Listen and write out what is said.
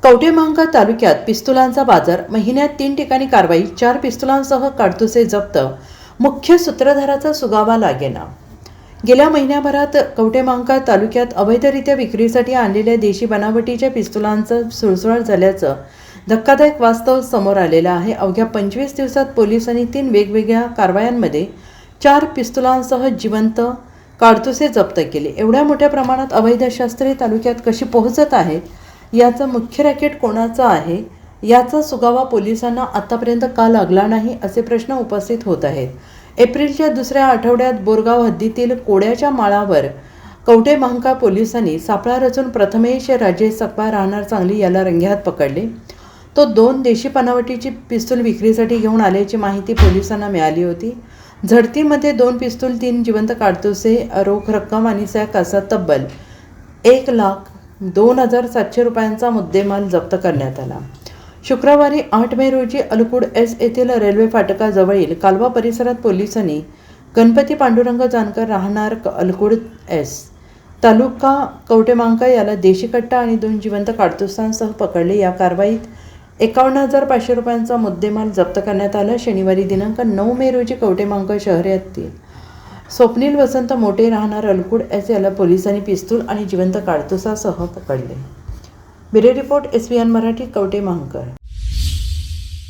कवठेमहांकाळ तालुक्यात पिस्तुलांचा बाजार, महिन्यात 3 ठिकाणी कारवाई, 4 पिस्तुलांसह काडतुसे जप्त, मुख्य सूत्रधाराचा सुगावा लागेना। गेल्या महिन्याभरात कवठेमहांकाळ तालुक्यात अवैधरित्या विक्रीसाठी आणलेल्या देशी बनावटीच्या पिस्तुलांचं सुळसुळाट झाल्याचं धक्कादायक वास्तव समोर आलेलं आहे। अवघ्या 25 दिवसात पोलिसांनी 3 वेगवेगळ्या कारवायांमध्ये 4 पिस्तुलांसह जिवंत काडतुसे जप्त केले। एवढ्या मोठ्या प्रमाणात अवैध शस्त्रे तालुक्यात कशी पोहोचत आहेत, याचा मुख्य रॅकेट कोणाचा आहे, याचा सुगावा पोलिसांना आतापर्यंत का लागला नाही, असे प्रश्न उपस्थित होत आहेत। एप्रिलच्या दुसऱ्या आठवड्यात बोरगाव हद्दीतील कोड्याच्या माळावर कवठेमहांकाळ पोलिसांनी सापळा रचून प्रथमेश राजेश सकपा राहणार सांगली याला रंगेहात पकडले। तो 2 देशी बनावटीची पिस्तूल विक्रीसाठी घेऊन आल्याची माहिती पोलिसांना मिळाली होती। झडतीमध्ये 2 पिस्तूल, 3 जिवंत काडतुसे, रोख रक्कम आणि सॅक असा तब्बल 1,02,700 रुपयांचा मुद्देमाल जप्त करण्यात आला। शुक्रवारी 8 मे रोजी अलकुड एस येथील रेल्वे फाटकाजवळील कालवा परिसरात पोलिसांनी गणपती पांडुरंग जानकर राहणार अलकुड एस तालुका कवठेमहांकाळ याला देशी कट्टा आणि 2 जिवंत काडतुसांसह पकडले। या कारवाईत 51,500 रुपयांचा मुद्देमाल जप्त करण्यात आला। शनिवारी दिनांक 9 मे रोजी कवठेमहांकाळ शहरातील स्वप्नील वसंत मोटे राहणार अलकुड एस याला पोलिसांनी पिस्तूल आणि जिवंत काडतुसासह पकडले। Bureau report SVN Marathi, Kavathemahankal.